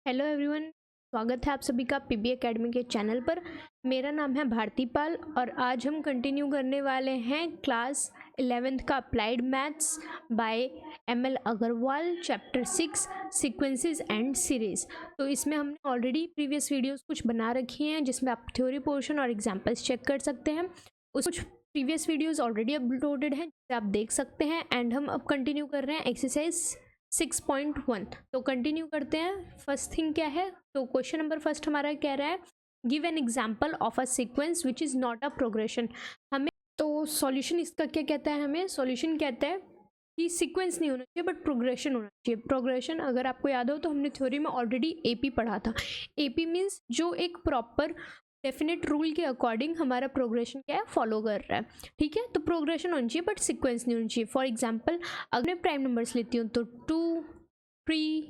Hello everyone, स्वागत है आप सभी का पीबी एकेडमी के चैनल पर। मेरा नाम है भारती पाल और आज हम कंटिन्यू करने वाले हैं क्लास 11th का applied maths by ML Agarwal, chapter 6 sequences and series. तो इसमें हमने ऑलरेडी प्रीवियस वीडियोस कुछ बना रखी हैं जिसमें आप थ्योरी पोर्शन और एग्जाम्पल्स चेक कर सकते हैं। कुछ प्रीवियस वीडियोज़ ऑलरेडी अपलोडेड हैं जिसे आप देख सकते हैं। एंड हम अब कंटिन्यू कर रहे हैं एक्सरसाइज 6.1। तो कंटिन्यू करते हैं। फर्स्ट थिंग क्या है, तो क्वेश्चन नंबर फर्स्ट हमारा कह रहा है give an example of a sequence which is not a progression. हमें तो सॉल्यूशन इसका क्या कहता है, हमें सॉल्यूशन कहता है कि सीक्वेंस नहीं होना चाहिए बट प्रोग्रेशन होना चाहिए। प्रोग्रेशन अगर आपको याद हो तो हमने थ्योरी में ऑलरेडी एपी पढ़ा था। एपी मीन्स जो एक प्रॉपर डेफिनेट रूल के अकॉर्डिंग हमारा प्रोग्रेशन क्या है, फॉलो कर रहा है। ठीक है, तो प्रोग्रेशन होनी चाहिए बट सीक्वेंस नहीं होनी चाहिए। फॉर एग्जांपल अगर मैं प्राइम नंबर्स लेती हूँ तो 2, 3,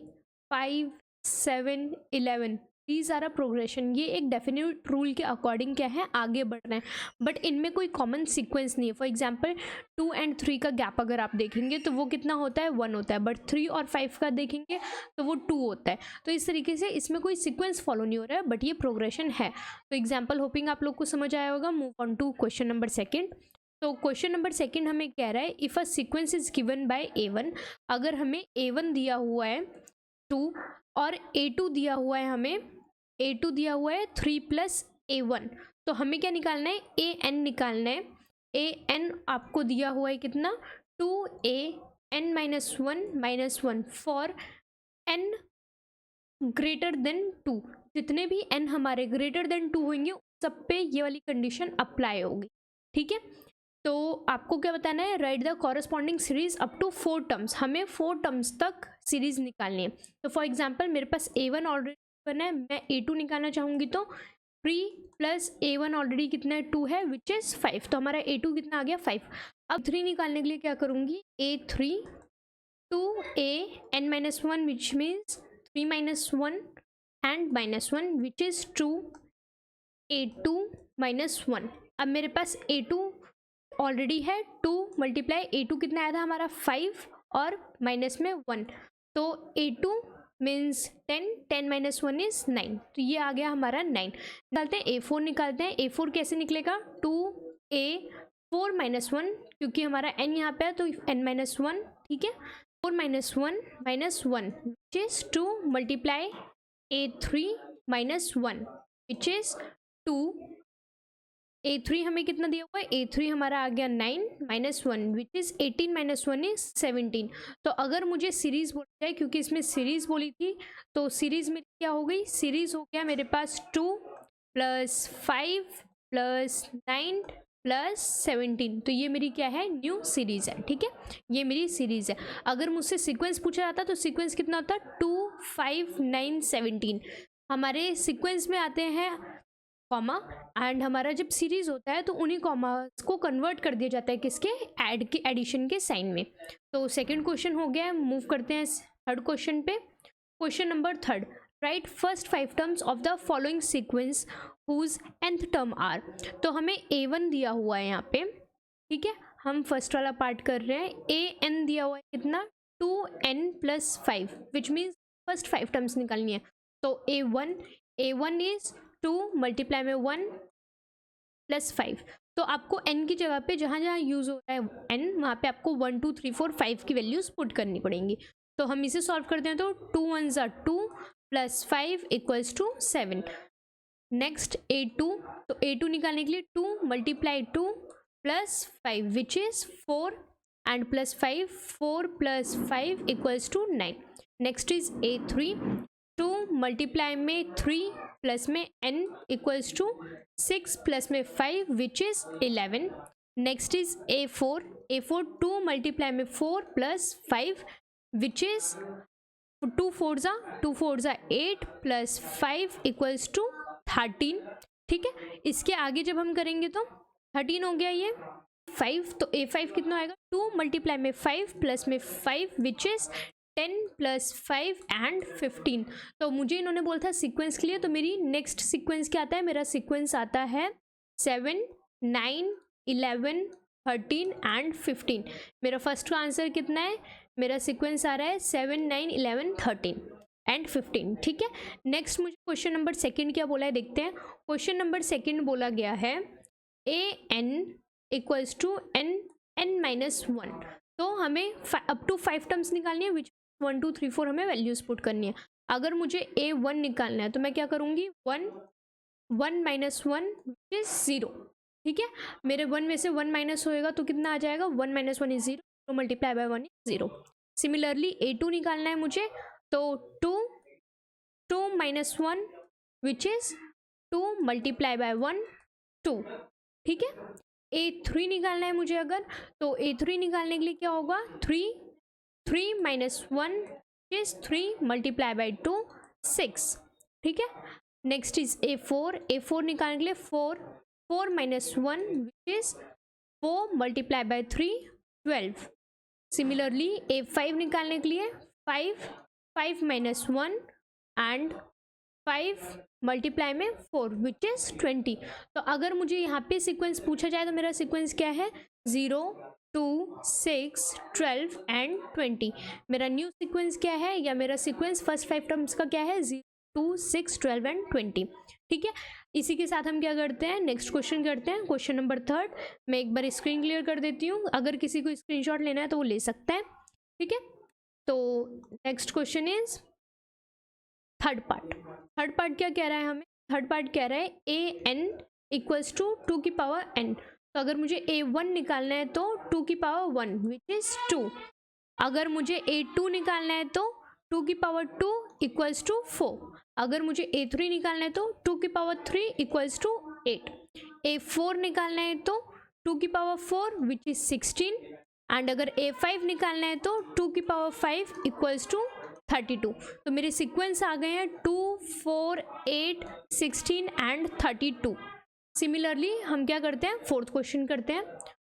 5, 7, 11 दीज आर अ प्रोग्रेशन। ये एक डेफिनेट रूल के अकॉर्डिंग क्या है, आगे बढ़ रहे हैं बट इनमें कोई कॉमन सीक्वेंस नहीं है। फॉर एग्जांपल 2 and 3 का गैप अगर आप देखेंगे तो वो कितना होता है, 1 होता है, बट 3 और 5 का देखेंगे तो वो 2 होता है। तो इस तरीके से इसमें कोई सीक्वेंस फॉलो नहीं हो रहा है बट ये प्रोग्रेशन है। तो एग्जाम्पल होपिंग आप लोग को समझ आया होगा। Move on to question number second. तो क्वेश्चन नंबर सेकेंड हमें कह रहा है if a sequence is given by A1। अगर हमें A1 दिया हुआ है 2 और A2 दिया हुआ है, हमें A2 दिया हुआ है 3 + A1, तो हमें क्या निकालना है, AN निकालना है। AN आपको दिया हुआ है कितना, 2AN -1 -1 for N greater then 2। जितने भी N हमारे ग्रेटर देन 2 होंगे सब पे ये वाली कंडीशन अप्लाई होगी। ठीक है, तो आपको क्या बताना है, write the corresponding series up to 4 terms. हमें 4 टर्म्स तक सीरीज निकालनी है। तो फॉर एग्जांपल मेरे पास A1 ऑलरेडी बना है, मैं A2 निकालना चाहूँगी तो 3 + A1 ऑलरेडी कितना है, 2 है, विच इज़ 5। तो हमारा A2 कितना आ गया, 5। अब 3 निकालने के लिए क्या करूँगी, A3 2AN -1 which means 3 - 1 and -1 which is 2A2 -1। अब मेरे पास A2 ऑलरेडी है, 2 × A2 कितना आया था हमारा, 5 और माइनस में 1, तो A2 मीन्स 10, 10 - 1 इज 9। तो ये आ गया हमारा 9। निकालते हैं A4 निकालते हैं। A4 कैसे निकलेगा, 2A4 -1, क्योंकि हमारा n यहाँ पे है तो n -1। ठीक है, 4 - 1 -1 which is 2 × A3 -1 which is 2। A3 हमें कितना दिया हुआ है, A3 हमारा आ गया 9 - 1 विच इज़ 18 - 1 इज 17। तो अगर मुझे सीरीज बोला जाए, क्योंकि इसमें सीरीज बोली थी, तो सीरीज में क्या हो गई, सीरीज हो गया मेरे पास 2 + 5 + 9 + 17। तो ये मेरी क्या है, न्यू सीरीज है। ठीक है, ये मेरी सीरीज है। अगर मुझसे सीक्वेंस पूछा जाता तो सीक्वेंस कितना होता, 2, 5, 9, 17 हमारे सीक्वेंस में आते हैं कॉमा। एंड हमारा जब सीरीज होता है तो उन्हीं कॉमास को कन्वर्ट कर दिया जाता है किसके, ऐड के, एडिशन के साइन में। तो सेकंड क्वेश्चन हो गया। मूव करते हैं थर्ड क्वेश्चन पे। Question number third, write first 5 terms of the following sequence whose nth term are. तो हमें A1 दिया हुआ है यहाँ पे। ठीक है, हम फर्स्ट वाला पार्ट कर रहे हैं। AN दिया हुआ है कितना, 2n + 5 which means first 5 terms निकालनी है। तो A1 इज 2 × में 1 + 5। तो आपको n की जगह पे जहाँ जहाँ यूज़ हो रहा है n, वहाँ पे आपको 1 2 3 4 5 की वैल्यूज़ पुट करनी पड़ेंगी। तो हम इसे सॉल्व करते हैं तो 2 1s are 2 + 5 = 7। नेक्स्ट A2, तो A2 निकालने के लिए 2 × 2 + 5 which is 4 and +5, 4 + 5 = 9। Next is A3, 2 × में 3 प्लस में n = 6 + में 5 which is 11। Next is A4, 2 × में 4 + 5 विच इज़ 2 4s are 8 + 5 = 13। ठीक है, इसके आगे जब हम करेंगे तो 13 हो गया ये 5, तो A5 कितना आएगा, 2 × में 5 + में 5 विच इज़ 10 + 5 and 15। तो मुझे इन्होंने बोला था सीक्वेंस के लिए, तो मेरी नेक्स्ट सीक्वेंस क्या आता है, मेरा सीक्वेंस आता है 7, 9, 11, 13 and 15। मेरा फर्स्ट का आंसर कितना है, मेरा सीक्वेंस आ रहा है 7, 9, 11, 13। एंड 15। ठीक है, नेक्स्ट मुझे क्वेश्चन नंबर सेकंड क्या बोला है देखते हैं। क्वेश्चन नंबर सेकंड बोला गया है a n equals to n minus 1। तो हमें अप टू 5 टर्म्स निकालनी है, विच 1 2 3 4 हमें वैल्यूज पुट करनी है। अगर मुझे A1 निकालना है तो मैं क्या करूँगी, 1 माइनस 1 विच इज 0। ठीक है, मेरे 1 में से 1 माइनस होएगा तो कितना आ जाएगा, 1 माइनस 1 इज 0, तो multiply by 1 is 0। Similarly A2 निकालना है मुझे, तो 2 minus 1 which is 2 multiply bye 1 2। ठीक है, A3 निकालना है मुझे अगर, तो A3 निकालने के लिए क्या होगा, 3 माइनस 1 इज 3 मल्टीप्लाई बाय 2 6। ठीक है, नेक्स्ट इज A4 निकालने के लिए 4 minus 1 which is 4 multiply by 3 12। Similarly A5 निकालने के लिए 5 माइनस 1 एंड 5 मल्टीप्लाई में 4 विच इज 20। तो अगर मुझे यहाँ पे सीक्वेंस पूछा जाए तो मेरा सीक्वेंस क्या है, 0 2 6 12 एंड 20। मेरा न्यू सीक्वेंस क्या है, या मेरा सीक्वेंस फर्स्ट 5 टर्म्स का क्या है, 0 2 6 12 एंड 20। ठीक है, इसी के साथ हम क्या करते हैं, नेक्स्ट क्वेश्चन करते हैं, क्वेश्चन नंबर 3। मैं एक बार स्क्रीन क्लियर कर देती हूँ, अगर किसी को स्क्रीनशॉट लेना है तो वो ले सकता है। ठीक है, तो next question is third part क्या कह रहा है हमें, थर्ड पार्ट कह रहा है ए एन इक्वल्स टू 2 की पावर n। तो अगर मुझे A1 निकालना है तो 2 की पावर 1 विच इज 2। अगर मुझे A2 निकालना है तो 2 की पावर 2 इक्वल्स टू 4। अगर मुझे A3 निकालना है तो 2 की पावर 3 इक्वल्स टू 8। A4 निकालना है तो 2 की पावर 4 विच इज 16। एंड अगर A5 निकालना है तो 2 की पावर 5 इक्वल्स टू 32। तो मेरे सीक्वेंस आ गए हैं 2 4 8 16 एंड 32। सिमिलरली हम क्या करते हैं, फोर्थ क्वेश्चन करते हैं।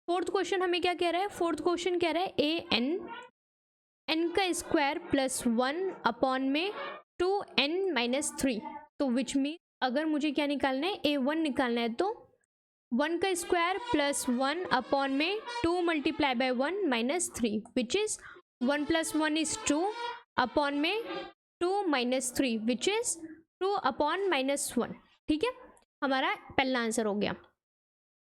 फोर्थ क्वेश्चन हमें क्या कह रहा है, फोर्थ क्वेश्चन कह रहा है ए एन का स्क्वायर प्लस 1 अपॉन में 2n माइनस 3। तो विच मीन अगर मुझे क्या निकालना है, A1 निकालना है तो 1 का स्क्वायर प्लस 1 अपॉन में 2 multiply bye 1 minus 3 which is 1 plus 1 is 2 upon में 2 minus 3 which is 2 upon minus 1। ठीक है, हमारा पहला आंसर हो गया।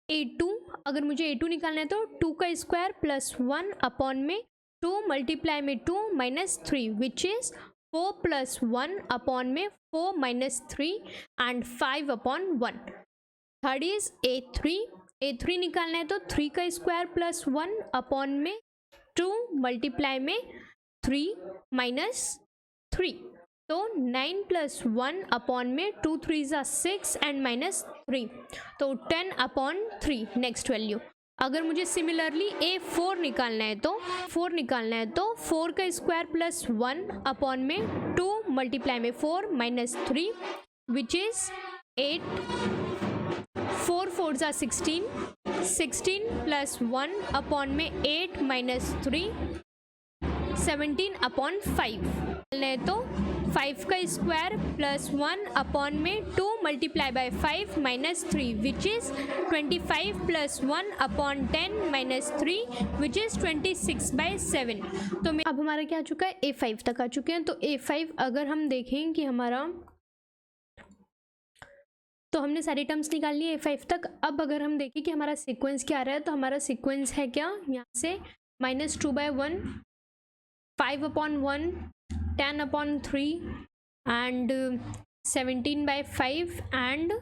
A2, अगर मुझे A2 निकालना है तो 2 का स्क्वायर प्लस 1 अपॉन में 2 मल्टीप्लाई में 2 minus 3 which is 4 plus 1 upon में 4 minus 3 and 5 upon 1। Third is A3 निकालना है तो 3 का स्क्वायर प्लस 1 अपॉन में 2 मल्टीप्लाई में 3 माइनस 3। तो 9 प्लस 1 अपॉन में 2 3 ज़ा 6 एंड माइनस 3, तो 10 अपॉन 3 नेक्स्ट वैल्यू। अगर मुझे सिमिलरली A4 निकालना है तो 4 का स्क्वायर प्लस 1 अपॉन में 2 मल्टीप्लाई में 4 माइनस 3 विच इज 8। 4 4 ज़ा 16 प्लस 1 अपॉन में 8 माइनस 3 17 अपॉन 5 है तो 5 का स्क्वायर प्लस 1 अपॉन में 2 multiply by 5 minus 3 which is 25 plus 1 upon 10 minus 3 which is 26 by 7। तो अब हमारा क्या आ चुका है, A5 तक आ चुके हैं। तो A5 अगर हम देखें कि हमारा, तो हमने सारी टर्म्स निकाल ली A5 तक। अब अगर हम देखें कि हमारा सीक्वेंस क्या आ रहा है, तो हमारा सीक्वेंस है क्या, यहाँ से -2/1 5 अपॉन 1 10 अपॉन 3 एंड 17/5 एंड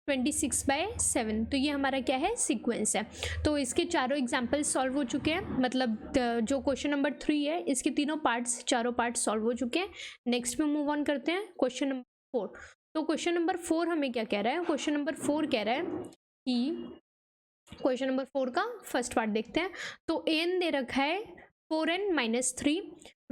26/7। तो ये हमारा क्या है, सीक्वेंस है। तो इसके चारों एग्जाम्पल्स सॉल्व हो चुके हैं, मतलब जो क्वेश्चन नंबर 3 है इसके चारों पार्ट्स सॉल्व हो चुके हैं। नेक्स्ट में मूव ऑन करते हैं क्वेश्चन नंबर 4। तो क्वेश्चन नंबर 4 हमें क्या कह रहा है, क्वेश्चन नंबर 4 कह रहा है कि क्वेश्चन नंबर 4 का फर्स्ट पार्ट देखते हैं। तो एन दे रखा है 4n माइनस 3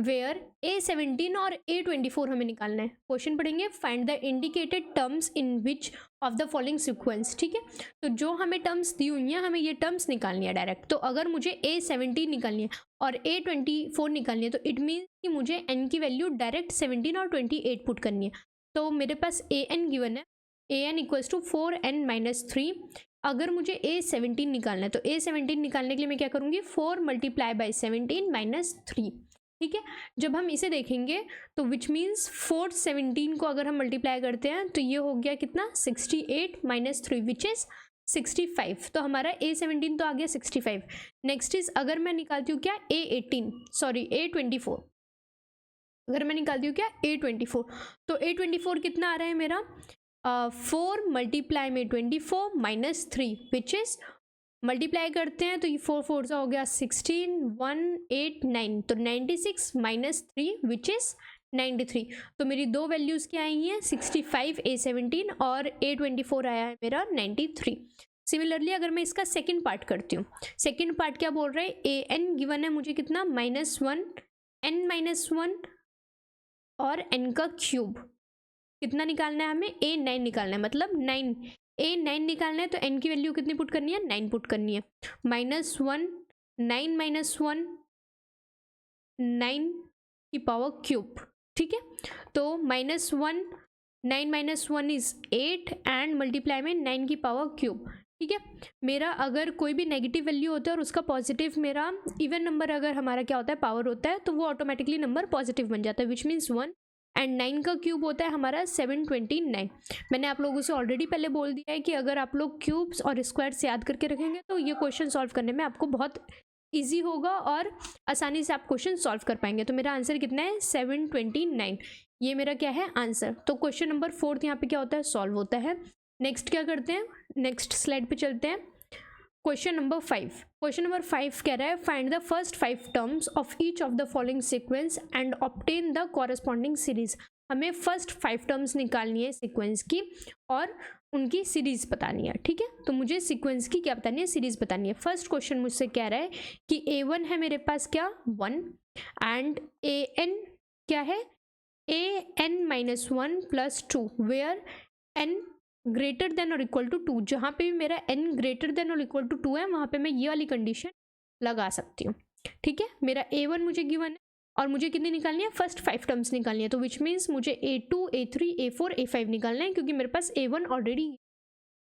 वेयर A17 और A24 हमें निकालना है। क्वेश्चन पढ़ेंगे, find the indicated terms in which of the following sequence. ठीक है, तो जो हमें टर्म्स दी हुई हैं हमें ये टर्म्स निकालनी है डायरेक्ट। तो अगर मुझे A17 निकालनी है और A24 निकालनी है तो इट मीन्स कि मुझे n की वैल्यू डायरेक्ट 17 और 28 पुट करनी है। तो मेरे पास an गिवन है, an equals to 4n minus 3। अगर मुझे A17 निकालना है तो A17 निकालने के लिए मैं क्या करूँगी, 4 मल्टीप्लाई बाई 17 माइनस 3 ठीक है। जब हम इसे देखेंगे तो विच मीन्स 417 को अगर हम मल्टीप्लाई करते हैं तो ये हो गया कितना 68 माइनस 3 विच इज 65। तो हमारा A17 तो आ गया 65। नेक्स्ट इज अगर मैं निकालती हूँ क्या A24, अगर मैं निकालती हूँ क्या A24, तो A24 कितना आ रहा है मेरा 4 मल्टीप्लाई में 24 माइनस 3 विच इज मल्टीप्लाई करते हैं तो ये 4 4 सा हो गया 16 1 8 9, तो 96 माइनस 3 विच इज 93। तो मेरी दो वैल्यूज क्या आई हैं 65 A17 और A24 आया है मेरा 93। सिमिलरली अगर मैं इसका सेकंड पार्ट करती हूँ, सेकंड पार्ट क्या बोल रहा है an गिवन है मुझे कितना -1 n-1 और n का क्यूब कितना निकालना है हमें A9 निकालना है, मतलब 9 A9 निकालना है तो n की वैल्यू कितनी पुट करनी है 9 पुट करनी है। -1 9 -1 9 की पावर क्यूब, ठीक है। तो -1 9 -1 इज 8 एंड मल्टीप्लाई में 9 की पावर क्यूब, ठीक है। मेरा अगर कोई भी नेगेटिव वैल्यू होता है और उसका पॉजिटिव मेरा इवन नंबर अगर हमारा क्या होता है पावर होता है तो वो ऑटोमेटिकली नंबर पॉजिटिव बन जाता है विच मीन्स 1 एंड 9 का क्यूब होता है हमारा 729। मैंने आप लोगों से ऑलरेडी पहले बोल दिया है कि अगर आप लोग क्यूब्स और स्क्वायर्स याद करके रखेंगे तो ये क्वेश्चन सॉल्व करने में आपको बहुत ईजी होगा और आसानी से आप क्वेश्चन सॉल्व कर पाएंगे। तो मेरा आंसर कितना है 729, ये मेरा क्या है आंसर। तो क्वेश्चन नंबर 4 यहाँ पे क्या होता है सॉल्व होता है। नेक्स्ट क्या करते हैं, नेक्स्ट स्लाइड पे चलते हैं। क्वेश्चन नंबर 5, क्वेश्चन नंबर 5 कह रहा है find the first 5 terms of each of the following sequence and obtain the corresponding series. हमें फर्स्ट 5 टर्म्स निकालनी है सीक्वेंस की और उनकी सीरीज बतानी है, ठीक है। तो मुझे सीक्वेंस की क्या बतानी है सीरीज बतानी है। फर्स्ट क्वेश्चन मुझसे कह रहा है कि A1 है मेरे पास क्या 1 एंड AN क्या है AN-1 plus 2 where n greater than और इक्वल टू 2। जहाँ पे भी मेरा n ग्रेटर देन और इक्वल टू 2 है वहाँ पे मैं ये वाली कंडीशन लगा सकती हूँ, ठीक है। मेरा A1 मुझे गिवन है और मुझे कितनी निकालनी है फर्स्ट 5 टर्म्स निकालनी है, तो विच मीन्स मुझे A2 A3 A4 A5 निकालना है क्योंकि मेरे पास A1 ऑलरेडी,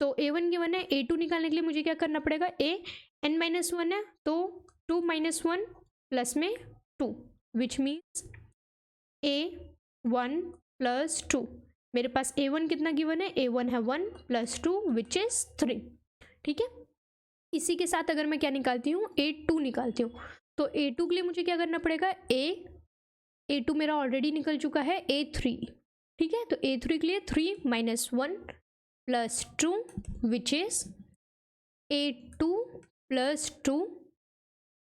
तो A1 गिवन है। A2 निकालने के लिए मुझे क्या करना पड़ेगा AN-1 है तो 2 - 1 प्लस में 2 विच मीन्स A1 प्लस 2। मेरे पास A1 कितना गिवन है A1 है 1 प्लस 2 विच इज 3, ठीक है। इसी के साथ अगर मैं क्या निकालती हूँ A2 निकालती हूँ, तो A2 के लिए मुझे क्या करना पड़ेगा A2 मेरा ऑलरेडी निकल चुका है A3, ठीक है। तो A3 के लिए 3 - 1 plus 2 which is A2 plus 2।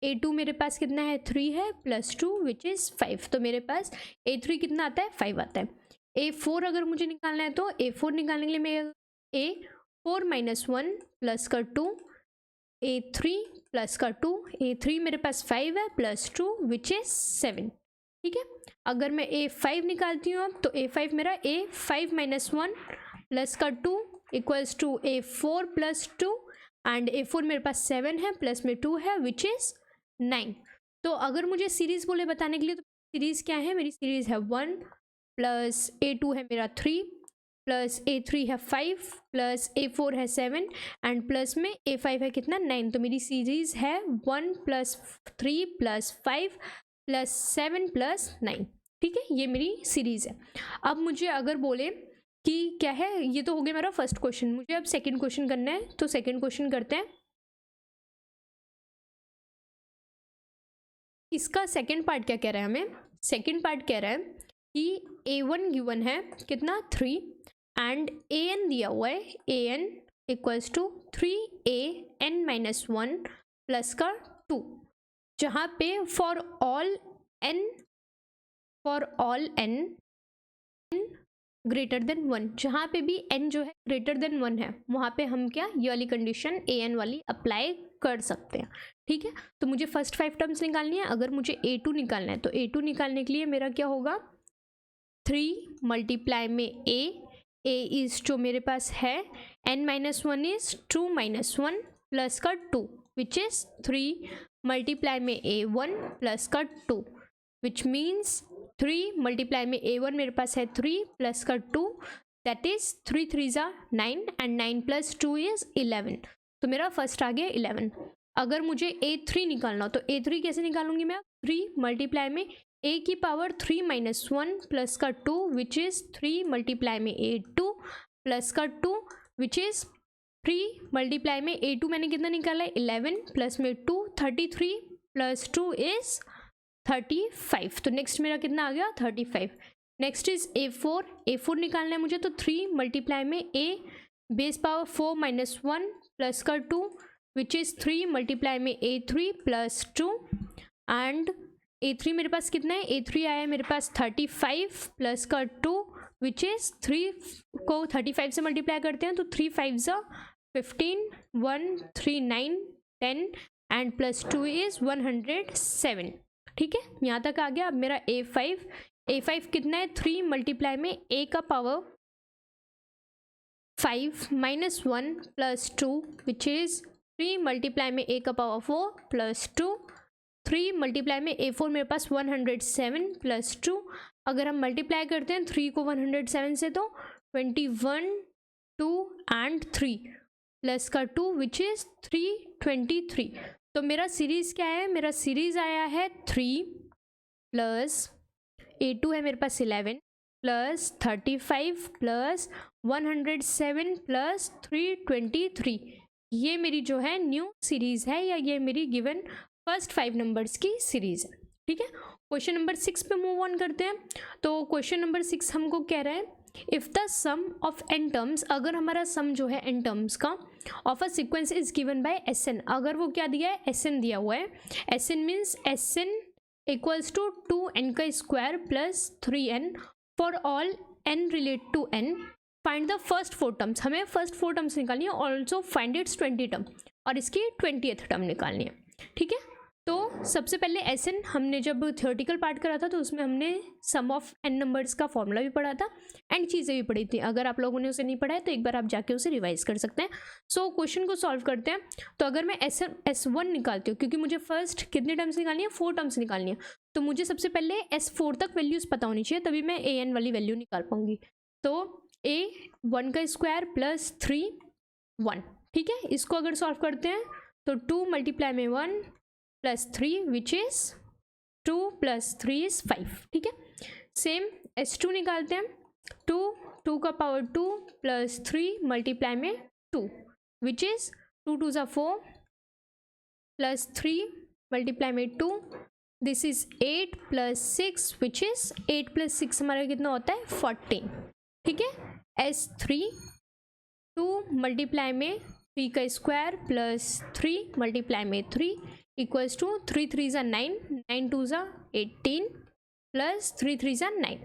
A2 मेरे पास कितना है 3 है प्लस 2 विच इज 5, तो मेरे पास A3 कितना आता है 5 आता है। A4 अगर मुझे निकालना है तो A4 निकालने के लिए मैं A4 - 1 प्लस का 2 A3 प्लस का 2 A3 मेरे पास 5 है प्लस 2 विच इज 7, ठीक है। अगर मैं A5 निकालती हूँ अब तो A5 मेरा A5 - 1 प्लस का 2 equals to A4 plus 2 and A4 मेरे पास 7 है प्लस में 2 है विच इज 9। तो अगर मुझे सीरीज बोले बताने के लिए तो सीरीज क्या है, मेरी सीरीज है 1 प्लस A2 है मेरा 3 प्लस A3 है 5 प्लस A4 है 7 एंड प्लस में A5 है कितना 9। तो मेरी सीरीज है 1 प्लस 3 प्लस 5 प्लस 7 प्लस 9, ठीक है। ये मेरी सीरीज है। अब मुझे अगर बोले कि क्या है, ये तो हो गया मेरा फर्स्ट क्वेश्चन, मुझे अब सेकंड क्वेश्चन करना है, तो सेकंड क्वेश्चन करते हैं। इसका सेकंड पार्ट क्या कह रहा है हमें, सेकंड पार्ट कह रहा है कि A1 गिवन है कितना 3 एंड AN दिया हुआ है AN equals to 3AN-1 plus का 2, जहाँ पे for all n greater then 1, जहाँ पे भी n जो है ग्रेटर देन 1 है वहाँ पे हम क्या ये वाली कंडीशन AN वाली अप्लाई कर सकते हैं, ठीक है। तो मुझे फर्स्ट 5 टर्म्स निकालनी है। अगर मुझे A2 निकालना है तो A2 निकालने के लिए मेरा क्या होगा 3 मल्टीप्लाई में A इज जो मेरे पास है n-1 इज 2 - 1 प्लस का 2 विच इज 3 मल्टीप्लाई में A1 प्लस का 2 विच मीन्स 3 मल्टीप्लाई में A1 मेरे पास है 3 प्लस का 2 that is 3 3 9 and 9 plus 2 is 11। तो मेरा फर्स्ट आ गया 11। अगर मुझे A3 निकालना हो तो A3 कैसे निकालूंगी मैं, 3 मल्टीप्लाई में a की पावर 3 माइनस 1 प्लस का 2 विच इज 3 मल्टीप्लाई में A2 प्लस का 2 विच इज 3 मल्टीप्लाई में A2 मैंने कितना निकाला है 11 प्लस में 2 33 प्लस 2 इज 35। तो नेक्स्ट मेरा कितना आ गया 35। नेक्स्ट इज A4 निकालना है मुझे, तो 3 मल्टीप्लाई में A base power 4 minus 1 plus का 2 विच इज 3 मल्टीप्लाई में A3 प्लस 2 एंड A3 मेरे पास कितना है, A3 आया है मेरे पास 35 प्लस का 2 विच इज 3 को 35 से मल्टीप्लाई करते हैं तो 3 5 ज़ा 15 1 3 9 10 एंड प्लस 2 इज 107। ठीक है, यहाँ तक आ गया। अब मेरा A5 कितना है 3 मल्टीप्लाई में A का power 5 minus 1 plus 2 which is 3 multiply में A का पावर 4 प्लस 2 3 मल्टीप्लाई में A4 मेरे पास 107 प्लस 2। अगर हम मल्टीप्लाई करते हैं 3 को 107 से तो 21 2 एंड 3 प्लस का 2 विच इज 323। तो मेरा सीरीज क्या है, मेरा सीरीज आया है 3 प्लस A2 है मेरे पास 11 प्लस 35 प्लस 107 प्लस 323। ये मेरी जो है न्यू सीरीज है या ये मेरी गिवन फर्स्ट 5 नंबर्स की सीरीज है। ठीक है, क्वेश्चन नंबर 6 पे मूव ऑन करते हैं। तो क्वेश्चन नंबर 6 हमको कह रहा है if the sum of n terms, अगर हमारा सम जो है n टर्म्स का of a sequence is given by Sn, अगर वो क्या दिया है Sn दिया हुआ है। Sn means Sn equals to 2n का square plus 3n for all n relate to n, find the first 4 terms. हमें फर्स्ट 4 टर्म्स निकालनी है, ऑल्सो फाइंड इट्स 20 टर्म, और इसकी 20th टर्म निकालनी है। ठीक है, तो सबसे पहले Sn हमने जब थियोरेटिकल पार्ट करा था तो उसमें हमने सम ऑफ n नंबर्स का फॉर्मूला भी पढ़ा था एंड चीज़ें भी पढ़ी थी। अगर आप लोगों ने उसे नहीं पढ़ा है तो एक बार आप जाके उसे रिवाइज कर सकते हैं। सो क्वेश्चन को सॉल्व करते हैं। तो अगर मैं S1 निकालती हूँ, क्योंकि मुझे फर्स्ट कितनी टर्म्स निकालनी है 4 टर्म्स निकालनी है, तो मुझे सबसे पहले S4 तक वैल्यूज़ पता होनी चाहिए, तभी मैं an वाली वैल्यू निकाल पाऊंगी। तो a 1 का स्क्वायर प्लस 3 1। ठीक है, इसको अगर सॉल्व करते हैं तो 2 मल्टीप्लाई में 1 plus 3 which is 2 plus 3 is 5। ठीक है, सेम S2 निकालते हैं। 2 का पावर 2 प्लस 3 मल्टीप्लाई में 2 विच इज 2 2 ज़ा 4 प्लस 3 मल्टीप्लाई में 2 this is 8 plus 6 which is 8 plus 6 हमारा कितना होता है 14। ठीक है, S3 2 मल्टीप्लाई में 3 का स्क्वायर प्लस 3 मल्टीप्लाई में 3 इक्वल्स टू 3 3 ज़ा 9 9 2 ज़ा 18 प्लस 3 3 ज़ा 9।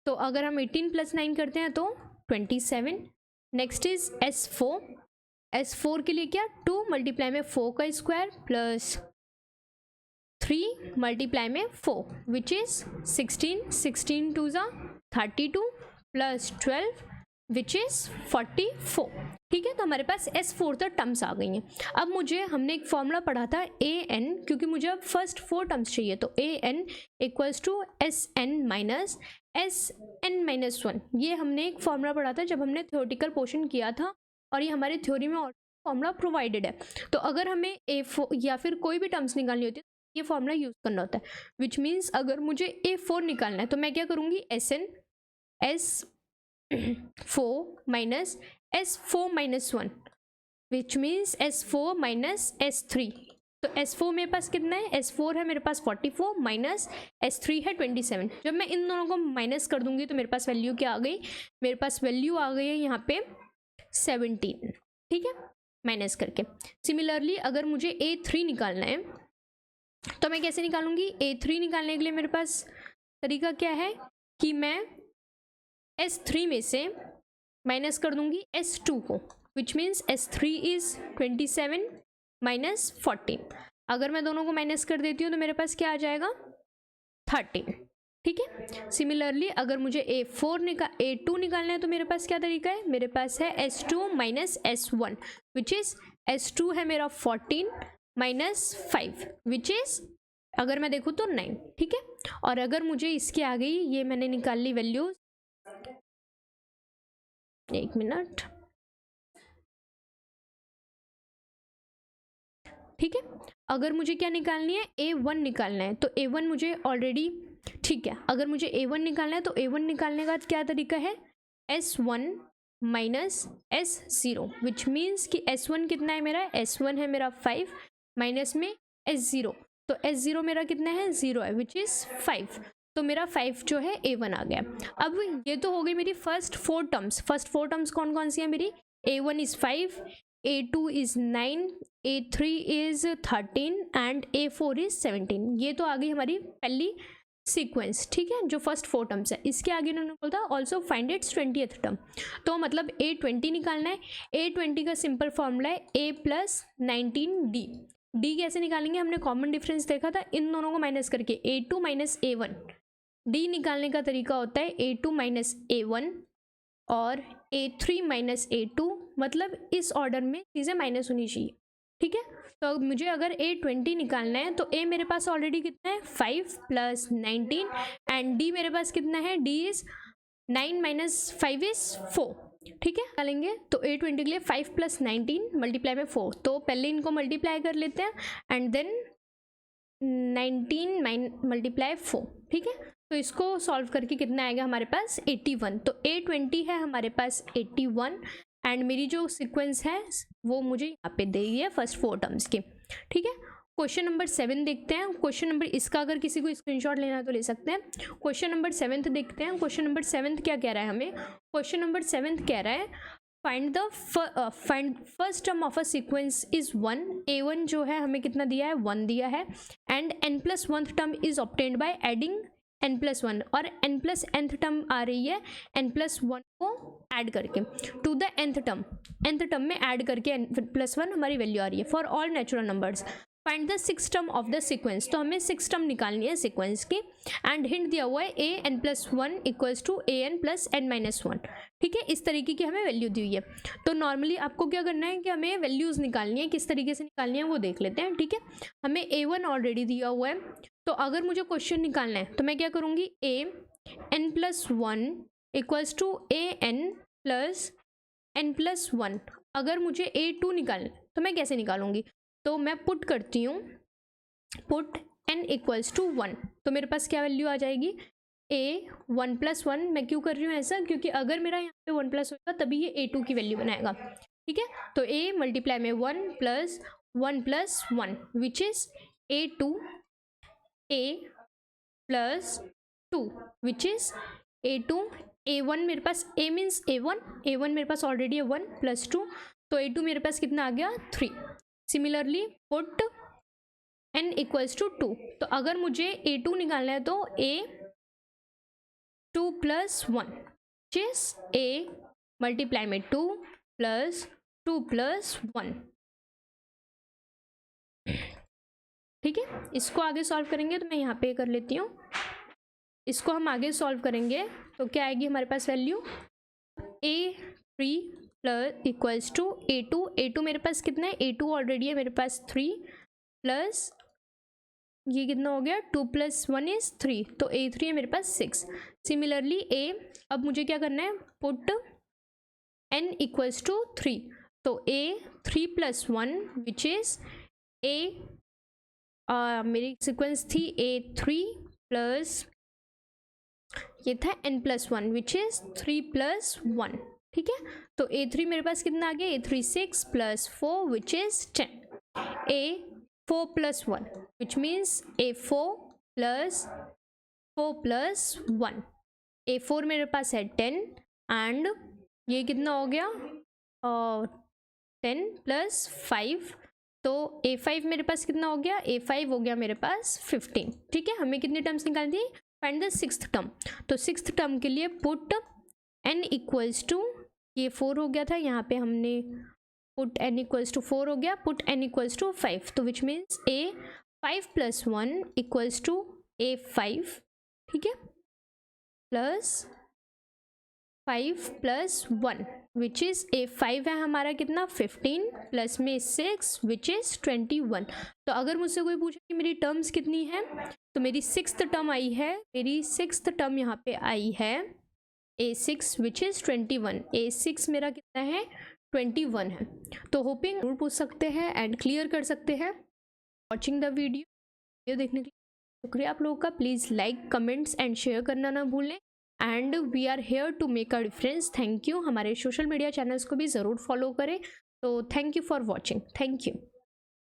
तो अगर हम 18 प्लस 9 करते हैं तो 27। नेक्स्ट इज S4 के लिए क्या 2 मल्टीप्लाई में 4 का स्क्वायर प्लस 3 मल्टीप्लाई में 4 विच इज 16 16 2 ज़ा 32 प्लस 12 विच इज 44। ठीक है, तो हमारे पास S4 तक टर्म्स आ गई हैं। अब हमने एक फॉर्मूला पढ़ा था an, क्योंकि मुझे अब फर्स्ट 4 टर्म्स चाहिए, तो an equals to Sn minus 1। ये हमने एक फॉर्मूला पढ़ा था जब हमने थ्योरेटिकल पोर्शन किया था, और ये हमारे थ्योरी में फॉर्मूला प्रोवाइडेड है। तो अगर हमें A4 या फिर कोई भी टर्म्स निकालनी होती है तो ये फॉर्मूला यूज़ करना होता है, विच मीन्स अगर मुझे A4 निकालना है तो मैं क्या करूँगी Sn S4 minus S4 minus 1 which means S4 minus S3। तो S4 मेरे पास कितना है, S4 है मेरे पास 44 माइनस S3 है 27। जब मैं इन दोनों को माइनस कर दूंगी तो मेरे पास वैल्यू क्या आ गई, मेरे पास वैल्यू आ गई है यहाँ पे 17। ठीक है, माइनस करके। सिमिलरली अगर मुझे A3 निकालना है तो मैं कैसे निकालूंगी, A3 निकालने के लिए मेरे पास तरीका क्या है कि मैं S3 में से माइनस कर दूंगी S2 को, which means S3 is 27 minus 14। अगर मैं दोनों को माइनस कर देती हूँ तो मेरे पास क्या आ जाएगा 13। ठीक है, सिमिलरली अगर मुझे A2 निकालना है तो मेरे पास क्या तरीका है, मेरे पास है S2 minus S1 which is S2 है मेरा 14 माइनस 5 विच इज अगर मैं देखूँ तो 9। ठीक है, और अगर मुझे इसके आ गई, ये मैंने निकाल ली वैल्यूज, एक मिनट। ठीक है। अगर मुझे क्या निकालनी है, A1 निकालना है, तो A1 मुझे ऑलरेडी, ठीक है, अगर मुझे A1 निकालना है तो A1 निकालने का क्या तरीका है, S1 minus S0, which means कि S1 कितना है मेरा, S1 है मेरा 5 माइनस में S0, तो S0 मेरा कितना है, 0 है, विच इज़ 5, तो मेरा 5 जो है A1 आ गया। अब ये तो हो गई मेरी फर्स्ट 4 टर्म्स। फर्स्ट 4 टर्म्स कौन कौन सी है मेरी, A1 is 5, A2 is 9, A3 is 13 and A4 is 17। ये तो आ गई हमारी पहली सीक्वेंस, ठीक है, जो फर्स्ट 4 टर्म्स है। इसके आगे उन्होंने बोला था also find its 20th term, तो मतलब A20 निकालना है। A20 का सिंपल फॉर्मूला है A प्लस 19D। डी कैसे निकालेंगे, हमने कॉमन डिफरेंस देखा था, इन दोनों को माइनस करके A2 माइनस A1। डी निकालने का तरीका होता है A2 माइनस A1 और A3 माइनस A2, मतलब इस ऑर्डर में चीज़ें माइनस होनी चाहिए, ठीक है। तो मुझे अगर A20 निकालना है तो A मेरे पास ऑलरेडी कितना है, 5 प्लस 19 एंड D मेरे पास कितना है, D इज 9 माइनस 5 इज 4, ठीक है। निकालेंगे तो A20 के लिए 5 प्लस 19 मल्टीप्लाई में 4, तो पहले इनको मल्टीप्लाई कर लेते हैं एंड देन 19 मल्टीप्लाई 4, ठीक है। तो इसको सॉल्व करके कितना आएगा हमारे पास, 81। तो A20 है हमारे पास 81 एंड मेरी जो सीक्वेंस है वो मुझे यहाँ पे दी है फर्स्ट 4 टर्म्स की, ठीक है। क्वेश्चन नंबर 7 देखते हैं। क्वेश्चन नंबर, इसका अगर किसी को स्क्रीनशॉट लेना है तो ले सकते हैं। क्वेश्चन नंबर 7 देखते हैं। क्वेश्चन नंबर 7 क्या कह रहा है हमें, क्वेश्चन नंबर 7 कह रहा है find the first term of a sequence is 1। A1 जो है हमें कितना दिया है, 1 दिया है and n+1th term is obtained by adding n+1, और n+nth टर्म आ रही है n+1 को ऐड करके टू द nth टर्म में ऐड करके n+1 हमारी वैल्यू आ रही है for all natural numbers. Find the 6th term of the sequence, तो हमें 6 टर्म निकालनी है सीक्वेंस की एंड हिंट दिया हुआ है an+1 इक्वल्स टू an+n-1, ठीक है। इस तरीके की हमें वैल्यू दी हुई है। तो नॉर्मली आपको क्या करना है कि हमें वैल्यूज़ निकालनी है, किस तरीके से निकालनी है वो देख लेते हैं, ठीक है। हमें A1 ऑलरेडी दिया हुआ है, तो अगर मुझे क्वेश्चन निकालना है तो मैं क्या करूँगी, an+1 इक्वल्स टू an+n+1। अगर मुझे A2 निकालना है तो मैं कैसे निकालूंगी, तो मैं पुट करती हूँ, पुट n इक्वल्स टू 1, तो मेरे पास क्या वैल्यू आ जाएगी, A 1+1। मैं क्यों कर रही हूँ ऐसा, क्योंकि अगर मेरा यहाँ पे 1+ होगा तभी ये A2 की वैल्यू बनाएगा, ठीक है। तो A मल्टीप्लाई में 1 plus 1+1 which is A2, A plus 2 which is A2, A1 मेरे पास, A मीन्स A1 मेरे पास ऑलरेडी है 1 प्लस 2, तो A2 मेरे पास कितना आ गया, 3। Similarly put n equals to 2, तो अगर मुझे A2 निकालना है तो A2 प्लस 1 जिस A मल्टीप्लाई में 2 प्लस 2 प्लस 1, ठीक है। इसको आगे सॉल्व करेंगे तो मैं यहाँ पे कर लेती हूँ, इसको हम आगे सॉल्व करेंगे तो क्या आएगी हमारे पास value, A3 plus equals to A2 मेरे पास कितना है, A2 ऑलरेडी है मेरे पास 3 प्लस ये कितना हो गया, 2 + 1 इज 3, तो A3 है मेरे पास 6। सिमिलरली A, अब मुझे क्या करना है, पुट n इक्वल्स टू 3, तो A 3 + 1 विच इज A, मेरी सीक्वेंस थी A3 प्लस ये था n+1 विच इज 3 + 1, ठीक है। तो A3 मेरे पास कितना आ गया, A3 6 + 4 which is 10, A4 + 1 which means A4 + 4 + 1, A4 मेरे पास है 10 एंड ये कितना हो गया, 10 + 5, तो A5 मेरे पास कितना हो गया, A5 हो गया मेरे पास 15, ठीक है। हमें कितनी टर्म्स निकालनी थी, फाइंड द 6th टर्म, तो 6th टर्म के लिए पुट n इक्वल्स टू, ये 4 हो गया था, यहाँ पे हमने पुट n इक्वल्स टू 4 हो गया, पुट n इक्वल्स टू 5, तो which means A5 + 1 equals to A5, ठीक है, प्लस 5 + 1 विच इज A5 है हमारा कितना 15 प्लस में 6 विच इज 21। तो अगर मुझसे कोई पूछे कि मेरी टर्म्स कितनी है, तो मेरी 6th टर्म आई है, मेरी 6th टर्म यहाँ पे आई है A6 विच इज 21, A6 मेरा कितना है 21 है। तो होपिंग पूछ सकते हैं एंड क्लियर कर सकते हैं। वॉचिंग द वीडियो देखने के लिए शुक्रिया आप लोगों का। Please like, comments and share करना ना भूलें। And we are here to make a difference. Thank you. हमारे सोशल मीडिया चैनल्स को भी ज़रूर फॉलो करें। तो thank you for watching. Thank you.